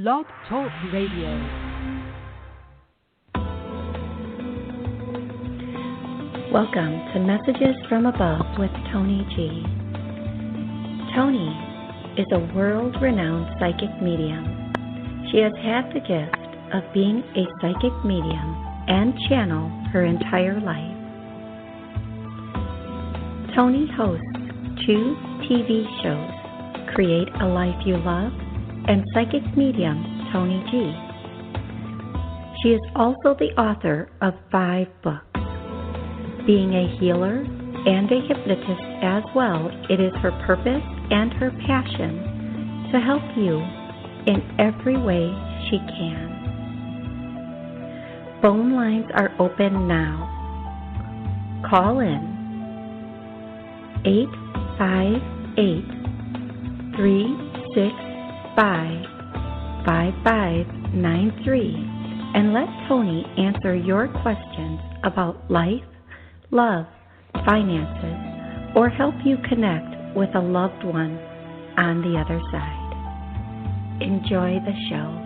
Blog Talk Radio. Welcome to Messages from Above with Toni G. Toni is a world-renowned psychic medium. She has had the gift of being a psychic medium and channel her entire life. Toni hosts 2 TV shows, Create a Life You Love and Psychic Medium Toni G. She is also the author of 5 books. Being a healer and a hypnotist as well, it is her purpose and her passion to help you in every way she can. Phone lines are open now. Call in 858-365-5593 and let Toni answer your questions about life, love, finances, or help you connect with a loved one on the other side. Enjoy the show.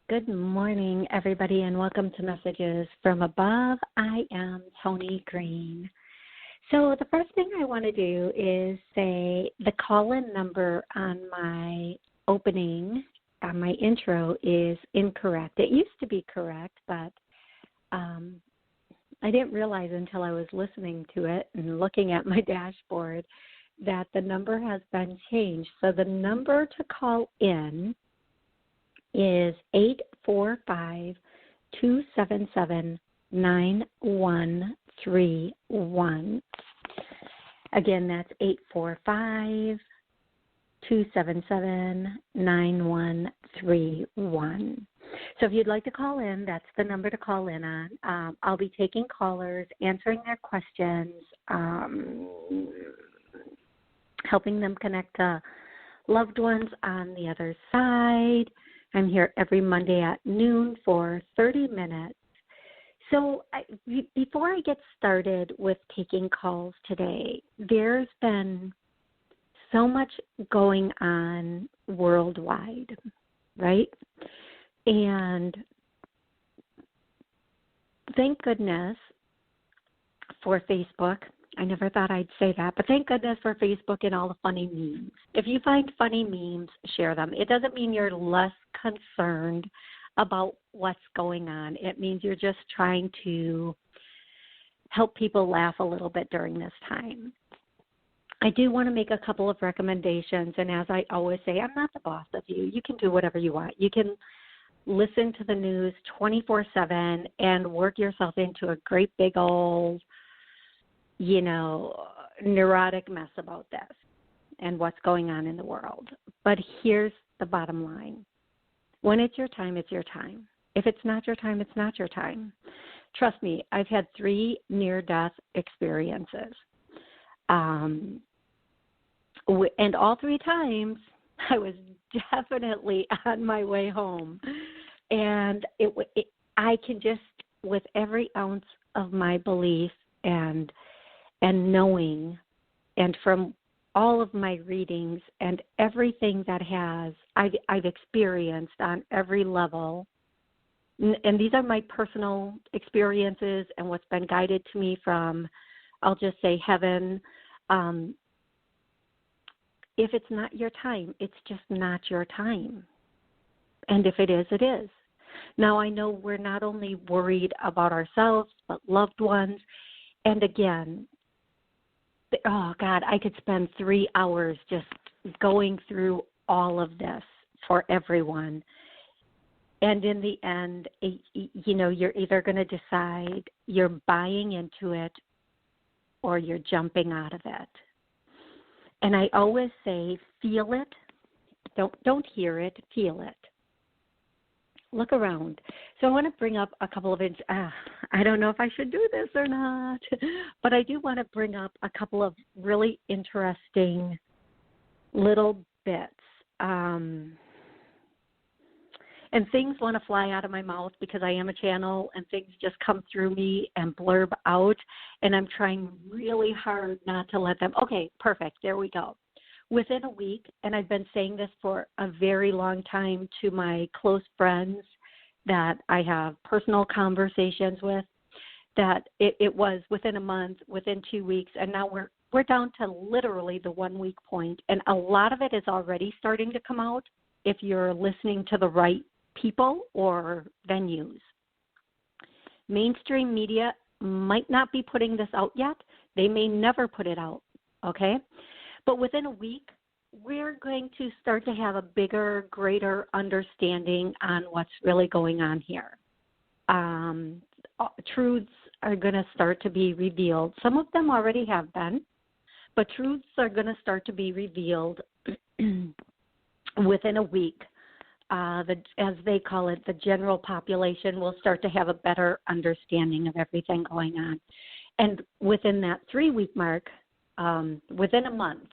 Good morning, everybody, and welcome to Messages from Above. I am Toni Greene. So the first thing I want to do is say the call-in number on my opening, on my intro, is incorrect. It used to be correct, but I didn't realize until I was listening to it and looking at my dashboard that the number has been changed. So the number to call in is 845-277-9131. Again, that's 845-277-9131. So if you'd like to call in, that's the number to call in on. I'll be taking callers, answering their questions, helping them connect to loved ones on the other side. I'm here every Monday at noon for 30 minutes. So before I get started with taking calls today, there's been so much going on worldwide, right? And thank goodness for Facebook. I never thought I'd say that, but thank goodness for Facebook and all the funny memes. If you find funny memes, share them. It doesn't mean you're less concerned about what's going on. It means you're just trying to help people laugh a little bit during this time. I do want to make a couple of recommendations, and as I always say, I'm not the boss of you. You can do whatever you want. You can listen to the news 24/7 and work yourself into a great big old neurotic mess about this and what's going on in the world. But here's the bottom line. When it's your time, it's your time. If it's not your time, it's not your time. Trust me, I've had 3 near-death experiences. And all 3 times, I was definitely on my way home. And I can just, with every ounce of my belief and knowing, and from all of my readings and everything that I've experienced on every level, and these are my personal experiences and what's been guided to me from, I'll just say, heaven. If it's not your time, it's just not your time. And if it is, it is. Now, I know we're not only worried about ourselves, but loved ones. And again, oh, God, I could spend 3 hours just going through all of this for everyone. And in the end, you're either going to decide you're buying into it or you're jumping out of it. And I always say, feel it. Don't hear it, feel it. Look around. So I want to bring up a couple of I don't know if I should do this or not, but I do want to bring up a couple of really interesting little bits. And things want to fly out of my mouth because I am a channel, and things just come through me and blurb out, and I'm trying really hard not to let them. Okay, perfect. There we go. Within a week, and I've been saying this for a very long time to my close friends that I have personal conversations with, that it was within a month, within 2 weeks, and now we're down to literally the 1 week point, and a lot of it is already starting to come out if you're listening to the right people or venues. Mainstream media might not be putting this out yet. They may never put it out, okay? But within a week, we're going to start to have a bigger, greater understanding on what's really going on here. Truths are going to start to be revealed. Some of them already have been, but truths are going to start to be revealed within a week. As they call it, the general population will start to have a better understanding of everything going on. And within that 3 week mark, within a month,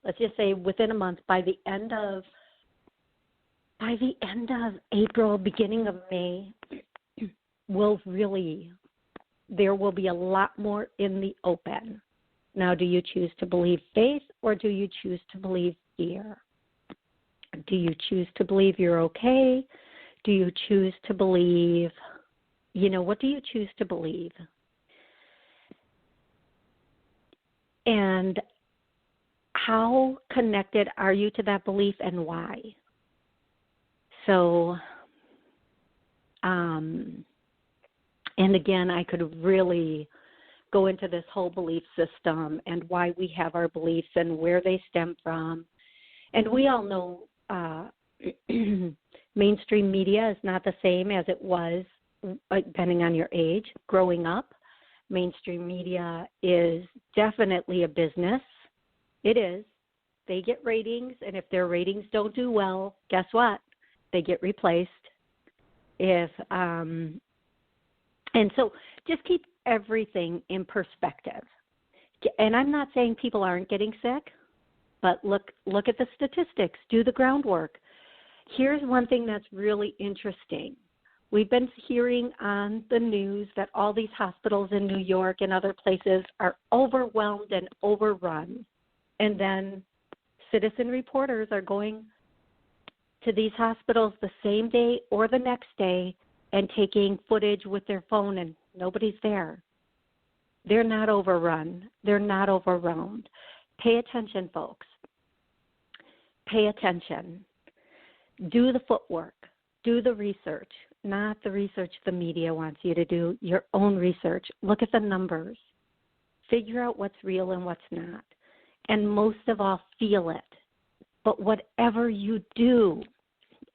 let's just say within a month, by the end of April, beginning of May, there will be a lot more in the open. Now, do you choose to believe faith, or do you choose to believe fear? Do you choose to believe you're okay? Do you choose to believe, what do you choose to believe? And how connected are you to that belief, and why? So, and again, I could really go into this whole belief system and why we have our beliefs and where they stem from. And we all know mainstream media is not the same as it was, depending on your age, growing up. Mainstream media is definitely a business. It is. They get ratings, and if their ratings don't do well, guess what? They get replaced. And so just keep everything in perspective. And I'm not saying people aren't getting sick, but look at the statistics. Do the groundwork. Here's one thing that's really interesting. We've been hearing on the news that all these hospitals in New York and other places are overwhelmed and overrun. And then citizen reporters are going to these hospitals the same day or the next day and taking footage with their phone, and nobody's there. They're not overrun. They're not overwhelmed. Pay attention, folks. Pay attention. Do the footwork. Do the research, not the research the media wants you to do, your own research. Look at the numbers. Figure out what's real and what's not. And most of all, feel it. But whatever you do,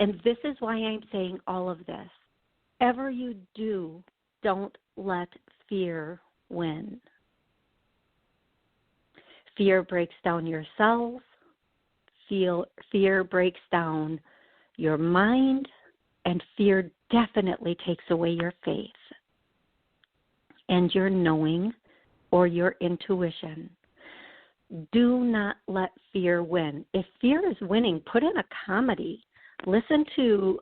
and this is why I'm saying all of this, whatever you do, don't let fear win. Fear breaks down your cells. Fear breaks down your mind, and fear definitely takes away your faith and your knowing or your intuition. Do not let fear win. If fear is winning, put in a comedy. Listen to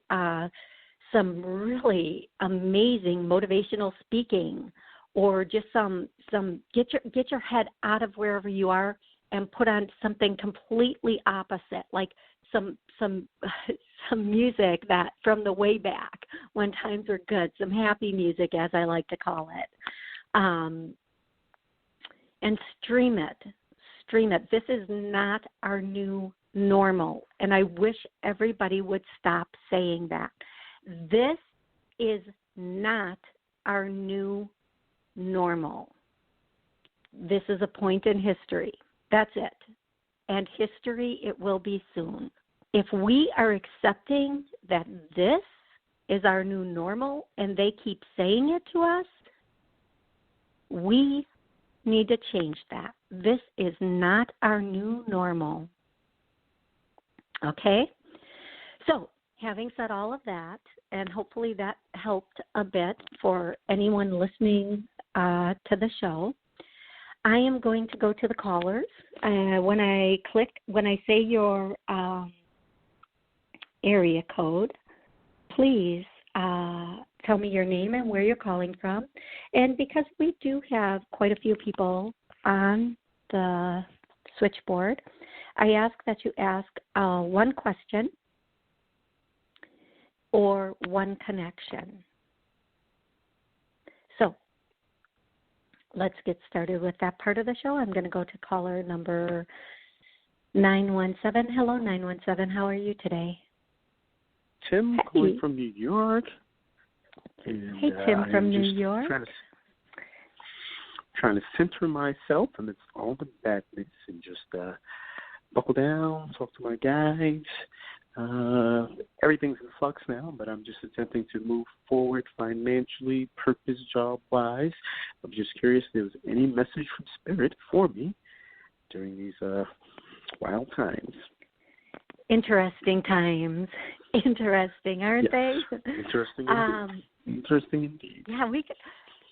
some really amazing motivational speaking, or just some get your head out of wherever you are and put on something completely opposite, like some music that from the way back when times were good, some happy music, as I like to call it, and stream it. This is not our new normal, and I wish everybody would stop saying that. This is not our new normal. This is a point in history. That's it. And history it will be soon. If we are accepting that this is our new normal and they keep saying it to us, we need to change that. This is not our new normal. Okay? So, having said all of that, and hopefully that helped a bit for anyone listening to the show, I am going to go to the callers. When I say your area code, please tell me your name and where you're calling from. And because we do have quite a few people on the switchboard, I ask that you ask one question or one connection. So let's get started with that part of the show. I'm going to go to caller number 917. Hello, 917. How are you today? Tim, calling from New York. And, hey, Tim from New York. Trying to center myself amidst all the badness and just buckle down, talk to my guys. Everything's in flux now, but I'm just attempting to move forward financially, purpose, job-wise. I'm just curious if there was any message from Spirit for me during these wild times. Interesting times. Interesting, aren't they? Interesting indeed. Interesting indeed. Yeah, we could.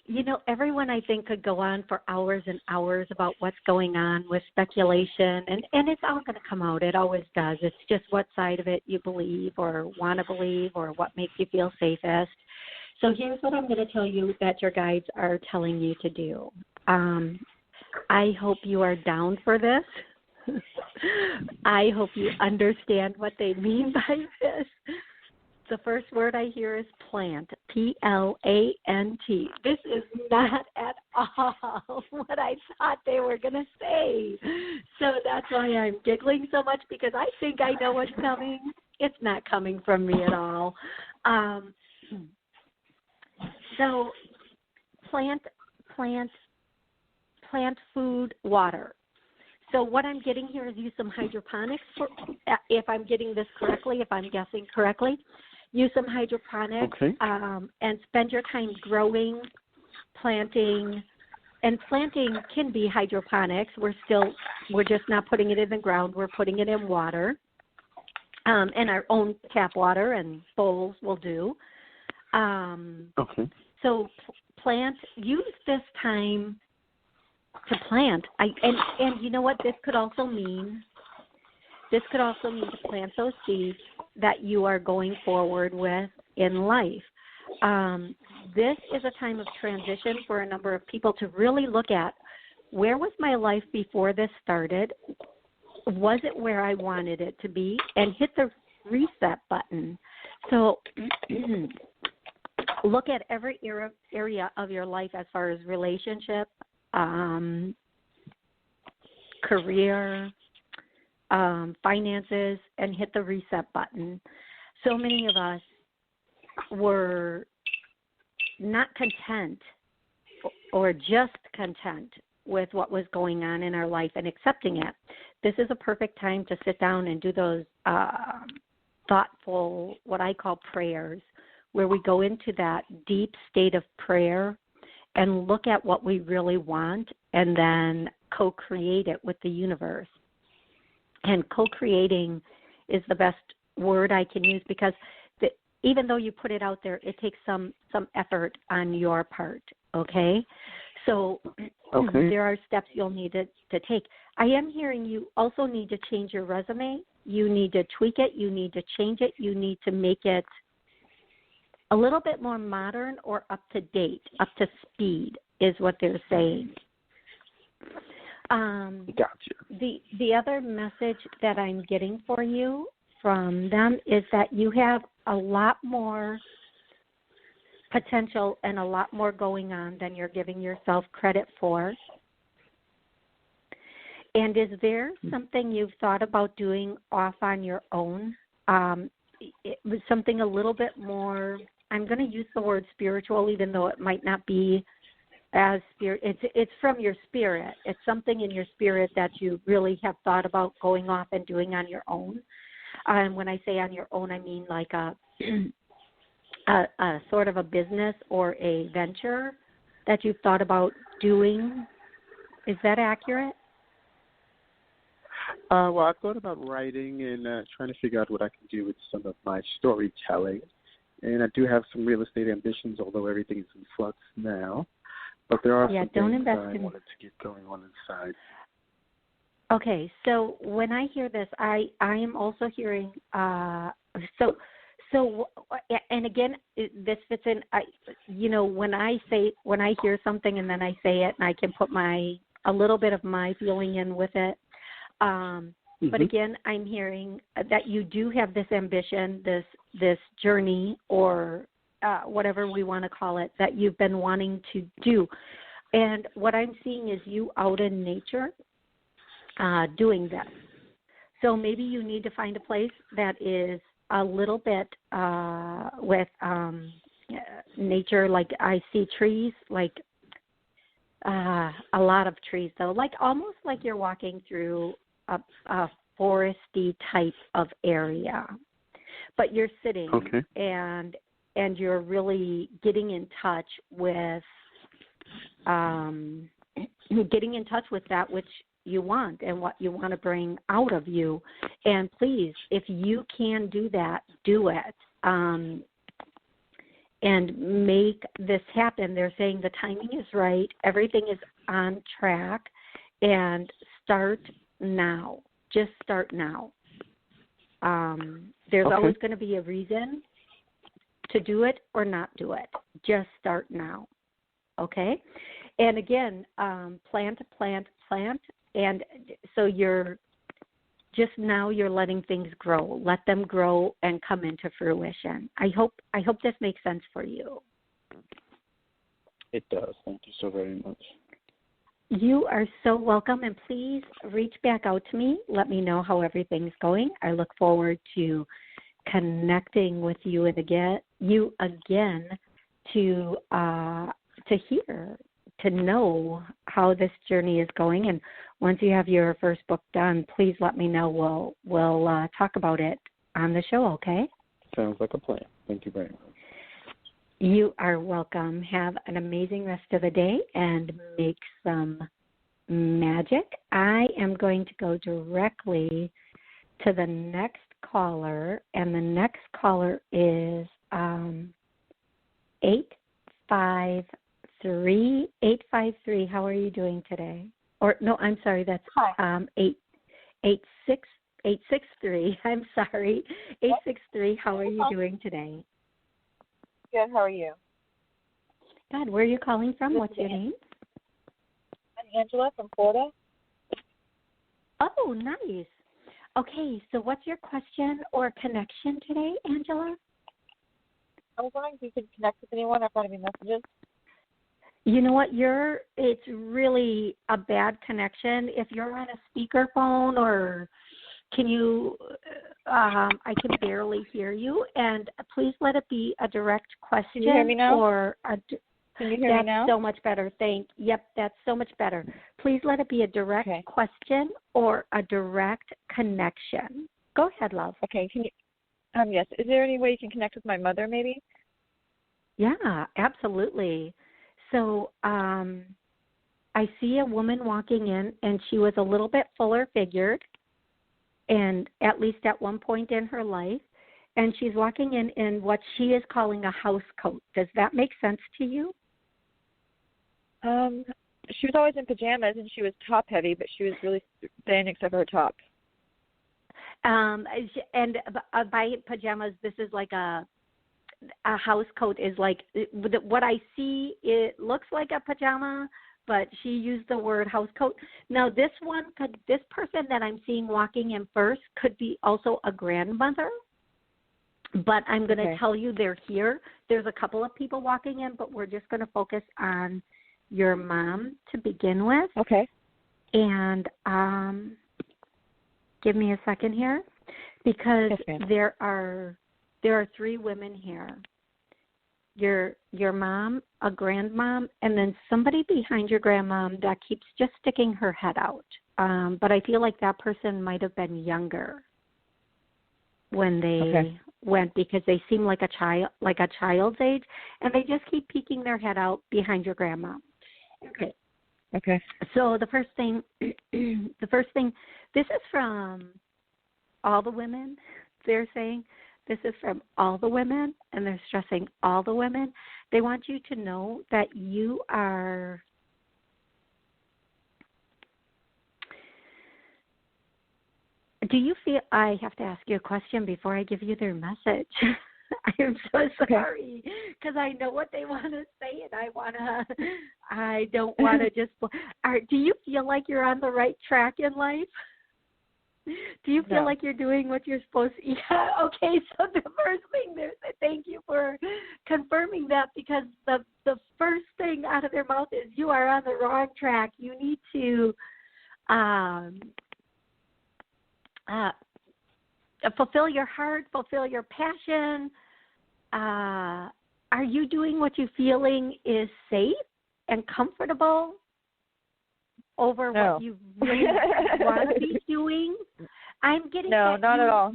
You know, everyone, I think, could go on for hours and hours about what's going on with speculation, and it's all going to come out. It always does. It's just what side of it you believe or want to believe or what makes you feel safest. So here's what I'm going to tell you that your guides are telling you to do. I hope you are down for this. I hope you understand what they mean by this. The first word I hear is plant, Plant. This is not at all what I thought they were going to say. So that's why I'm giggling so much, because I think I know what's coming. It's not coming from me at all. So plant, food, water. So what I'm getting here is use some hydroponics, if I'm getting this correctly, if I'm guessing correctly. Use some hydroponics, okay. And spend your time growing, planting. And planting can be hydroponics. We're just not putting it in the ground. We're putting it in water, and our own tap water and bowls will do. Okay. So use this time to plant. And you know what this could also mean? This could also mean to plant those seeds that you are going forward with in life. This is a time of transition for a number of people to really look at, where was my life before this started? Was it where I wanted it to be? And hit the reset button. So look at every area of your life as far as relationship, career, finances, and hit the reset button. So many of us were not content or just content with what was going on in our life and accepting it. This is a perfect time to sit down and do those thoughtful, what I call prayers, where we go into that deep state of prayer and look at what we really want and then co-create it with the universe. And co-creating is the best word I can use, because even though you put it out there, it takes some effort on your part, okay? So there are steps you'll need to take. I am hearing you also need to change your resume. You need to tweak it. You need to change it. You need to make it a little bit more modern or up to date, up to speed is what they're saying. Gotcha. The other message that I'm getting for you from them is that you have a lot more potential and a lot more going on than you're giving yourself credit for. And is there something you've thought about doing off on your own? It was something a little bit more, I'm going to use the word spiritual, even though it might not be as spirit. It's from your spirit. It's something in your spirit that you really have thought about going off and doing on your own. And when I say on your own, I mean like a sort of a business or a venture that you've thought about doing. Is that accurate? Well, I thought about writing and trying to figure out what I can do with some of my storytelling. And I do have some real estate ambitions, although everything's in flux now. But there are some things I wanted to get going on inside. Okay, so when I hear this, I am also hearing so So, and again, this fits in. When I hear something and then I say it, and I can put a little bit of my feeling in with it. But again, I'm hearing that you do have this ambition, this journey, or whatever we want to call it, that you've been wanting to do. And what I'm seeing is you out in nature doing this. So maybe you need to find a place that is a little bit with nature. Like I see trees, like a lot of trees, though, like almost like you're walking through a foresty type of area. But you're sitting and you're really getting in touch with that which you want and what you want to bring out of you. And please, if you can do that, do it. And make this happen. They're saying the timing is right, everything is on track, and start now. Just start now. There's always going to be a reason to do it or not do it. Just start now. Okay? And again, plant. And so you're letting things grow. Let them grow and come into fruition. I hope this makes sense for you. It does. Thank you so very much. You are so welcome, and please reach back out to me. Let me know how everything's going. I look forward to connecting with you again to hear, to know how this journey is going. And once you have your first book done, please let me know. We'll talk about it on the show, okay? Sounds like a plan. Thank you very much. You are welcome. Have an amazing rest of the day and make some magic. I am going to go directly to the next caller, and the next caller is 853. How are you doing today? Or no, I'm sorry, that's 863. I'm sorry, 863. How are you doing today? Good. How are you? Good. Where are you calling from? What's your name? I'm Angela from Florida. Oh, nice. Okay, so what's your question or connection today, Angela? I was wondering if you could connect with anyone. I've got any messages. You know what? It's really a bad connection. If you're on a speakerphone, or can you? I can barely hear you. And please let it be a direct question. Can you hear me now? Can you hear me now? That's so much better. Yep, that's so much better. Please let it be a direct question or a direct connection. Go ahead, love. Okay. Can you? Yes. Is there any way you can connect with my mother, maybe? Yeah, absolutely. So I see a woman walking in, and she was a little bit fuller figured, and at least at one point in her life, and she's walking in what she is calling a house coat. Does that make sense to you? She was always in pajamas, and she was top heavy, but she was really thin except for her top. And by pajamas, this is like a house coat is like what I see. It looks like a pajama, but she used the word house coat. Now, this person that I'm seeing walking in first could be also a grandmother, but I'm going to tell you they're here. There's a couple of people walking in, but we're just going to focus on your mom to begin with. Okay. And give me a second here, because there are three women here. Your mom, a grandmom, and then somebody behind your grandmom that keeps just sticking her head out. But I feel like that person might have been younger when they went, because they seem like a child's age, and they just keep peeking their head out behind your grandma. Okay. So the first thing, this is from all the women. They're saying this is from all the women, and they're stressing all the women. They want you to know that you are do you feel, I have to ask you a question before I give you their message. I'm so sorry because I know what they want to say, and I don't want to just. Do you feel like you're on the right track in life? Do you feel like you're doing what you're supposed to? Yeah. Okay. So the first thing there, thank you for confirming that, because the first thing out of their mouth is you are on the wrong track. You need to fulfill your heart, fulfill your passion. Are you doing what you're feeling is safe and comfortable over what you really want to be doing? I'm getting not at all.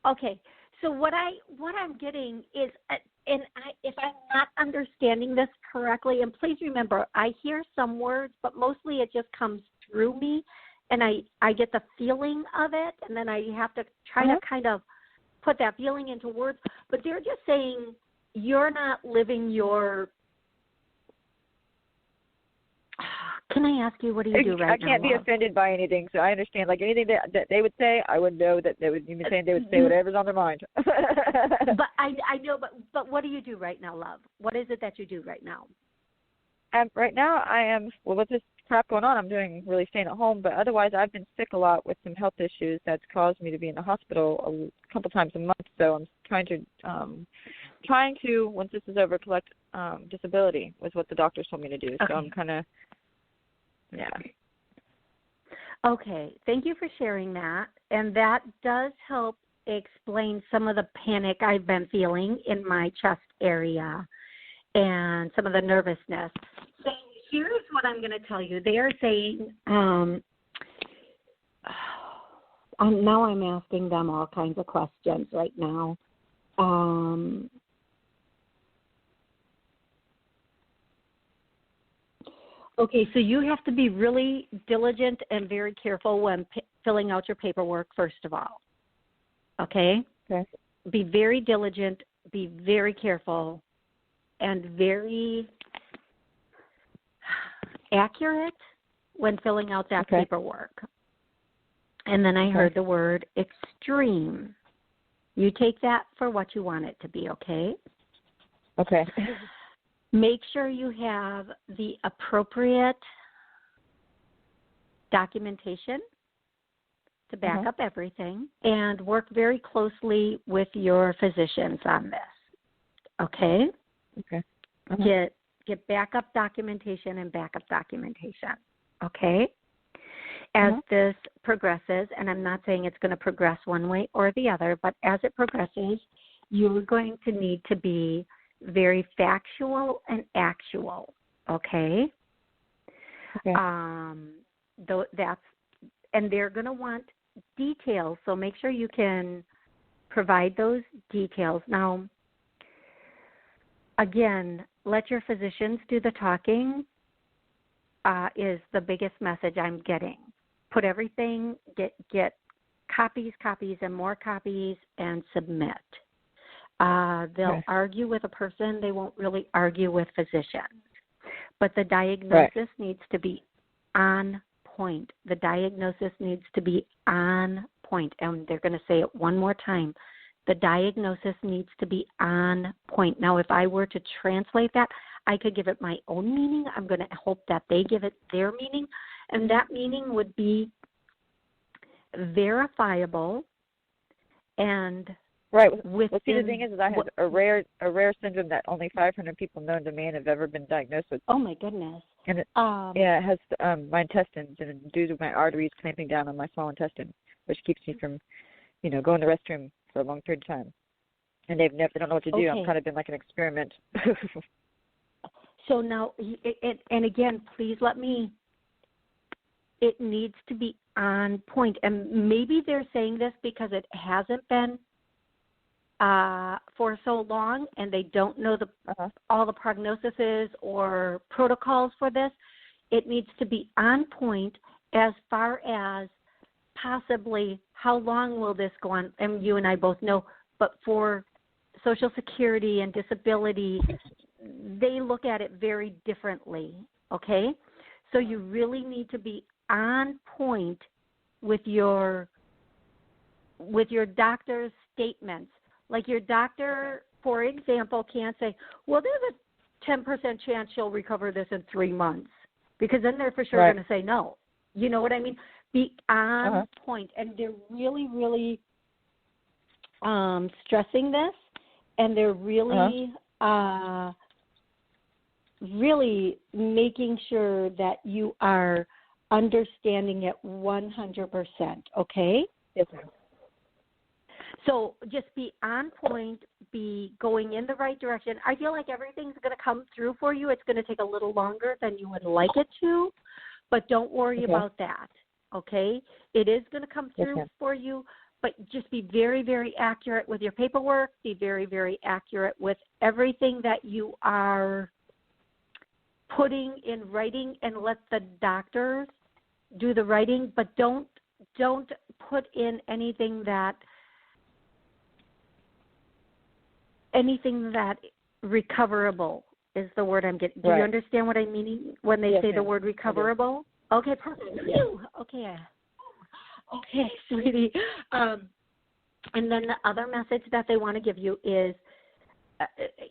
Okay. So what I'm getting is, if I'm not understanding this correctly, and please remember, I hear some words, but mostly it just comes through me, and I get the feeling of it, and then I have to try to kind of put that feeling into words. But they're just saying you're not living your. Can I ask you, what do you do right now? I can't be offended by anything, so I understand. Like anything that they would say, I would know that they would even say they would say whatever's on their mind. But I know, but what do you do right now, love? What is it that you do right now? Right now, I am, with this crap going on, I'm doing really staying at home, but otherwise I've been sick a lot with some health issues that's caused me to be in the hospital a couple times a month, so I'm trying to, once this is over, collect disability was what the doctors told me to do, so I'm kind of, Okay, thank you for sharing that, and that does help explain some of the panic I've been feeling in my chest area and some of the nervousness. So here's what I'm going to tell you. They are saying, now I'm asking them all kinds of questions right now. Okay, so you have to be really diligent and very careful when filling out your paperwork, first of all. Okay? Be very diligent, be very careful, and very accurate when filling out that paperwork. And then I heard the word extreme. You take that for what you want it to be, okay? Okay. Make sure you have the appropriate documentation to back up everything, and work very closely with your physicians on this. Okay? Okay. Get backup documentation and backup documentation. Okay? As this progresses, and I'm not saying it's going to progress one way or the other, but as it progresses, you're going to need to be very factual and actual, okay? And they're going to want details, so make sure you can provide those details. Now, again, let your physicians do the talking is the biggest message I'm getting. Put everything, get copies, and more copies, and submit. They'll argue with a person. They won't really argue with physicians. But the diagnosis needs to be on point. The diagnosis needs to be on point. And they're going to say it one more time. The diagnosis needs to be on point. Now, if I were to translate that, I could give it my own meaning. I'm going to hope that they give it their meaning. And that meaning would be verifiable and Well, see, the thing is I have a rare syndrome that only 500 people known to man have ever been diagnosed with. Oh my goodness! And it has my intestines, and due to my arteries clamping down on my small intestine, which keeps me from, going to the restroom for a long period of time. And they don't know what to do. I've kind of been like an experiment. So now, and again, please it needs to be on point. And maybe they're saying this because it hasn't been for so long, and they don't know all the prognoses or protocols for this. It needs to be on point as far as possibly how long will this go on. And you and I both know, but for Social Security and disability, they look at it very differently, okay? So you really need to be on point with your doctor's statements. Like your doctor, for example, can't say, well, there's a 10% chance she'll recover this in 3 months, because then they're for sure going to say no. You know what I mean? Be on point. And they're really, really stressing this, and they're really really making sure that you are understanding it 100%, okay? Yes, ma'am. So just be on point, be going in the right direction. I feel like everything's going to come through for you. It's going to take a little longer than you would like it to, but don't worry about that, okay? It is going to come through for you, but just be very, very accurate with your paperwork. Be very, very accurate with everything that you are putting in writing, and let the doctors do the writing, but don't put in anything that recoverable is the word I'm getting. Do you understand what I mean when they say the word recoverable? Okay, perfect. Okay, sweetie. And then the other message that they want to give you is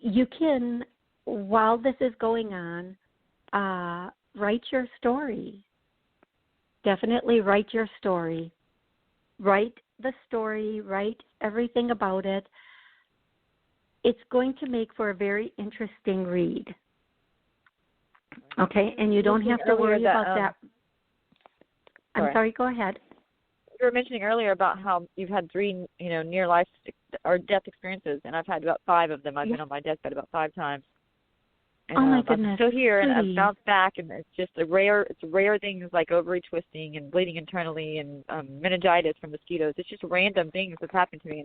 you can, while this is going on, write your story. Definitely write your story. Write the story, write everything about it. It's going to make for a very interesting read. Okay, and you don't have to worry about that. I'm sorry, go ahead. You were mentioning earlier about how you've had 3, near-life or death experiences, and I've had about 5 of them. I've been on my deathbed about 5 times. And, oh my goodness! I'm still here, and I've bounced back, and it's just rare things like ovary twisting and bleeding internally and meningitis from mosquitoes. It's just random things that's happened to me,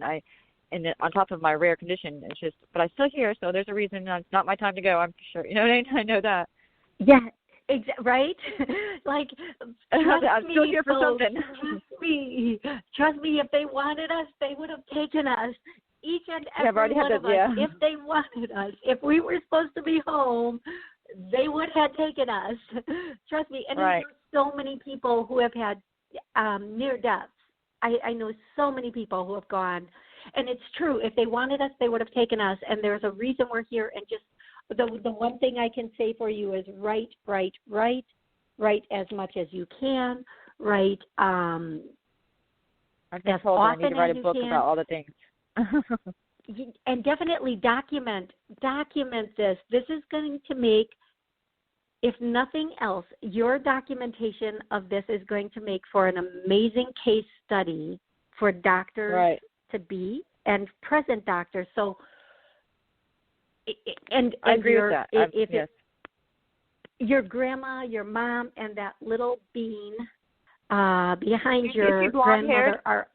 and on top of my rare condition, it's just. But I'm still here, so there's a reason. It's not my time to go. I'm sure. You know what I mean? I know that. Yeah. Right? Like, I'm still here for something. Trust me, if they wanted us, they would have taken us. Each and every one of us, if they wanted us, if we were supposed to be home, they would have taken us. Trust me. And there's so many people who have had near deaths. I know so many people who have gone. And it's true. If they wanted us, they would have taken us. And there's a reason we're here. And just the one thing I can say for you is write as much as you can. Write I've been told I need to write a book about all the things. And definitely document this. This is going to make, if nothing else, your documentation of this is going to make for an amazing case study for doctors to be and present doctors. So, and I agree with that. Yes. Your grandma, your mom, and that little bean behind your grandmother are.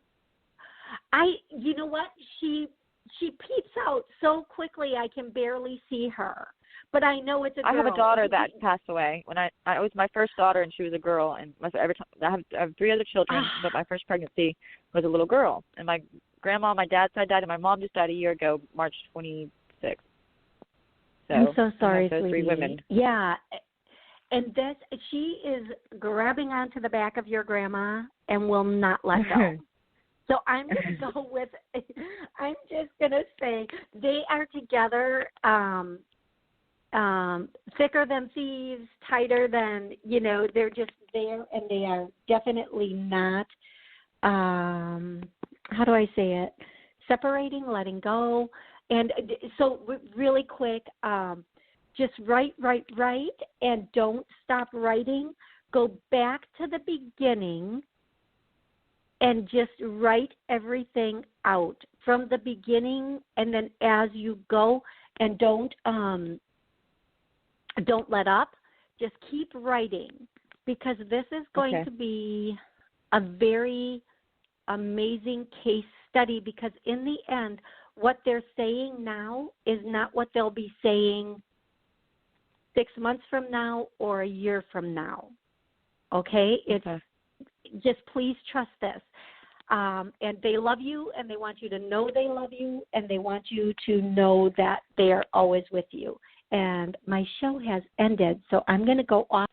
You know what? She peeps out so quickly I can barely see her, but I know it's a girl. I have a daughter that passed away when I was my first daughter, and she was a girl. And I have 3 other children, but my first pregnancy was a little girl. And my grandma on my dad's side died, and my mom just died a year ago, March 26th. So I'm so sorry, those 3 women. Yeah. And she is grabbing onto the back of your grandma and will not let go. So I'm going to go with, I'm just going to say they are together, thicker than thieves, tighter than, they're just there, and they are definitely not, how do I say it, separating, letting go. And so really quick, just write, and don't stop writing. Go back to the beginning and just write everything out from the beginning, and then as you go, and don't let up. Just keep writing, because this is going to be a very amazing case study, because in the end, what they're saying now is not what they'll be saying 6 months from now or a year from now. Okay? Just please trust this. And they love you, and they want you to know they love you, and they want you to know that they are always with you. And my show has ended, so I'm going to go off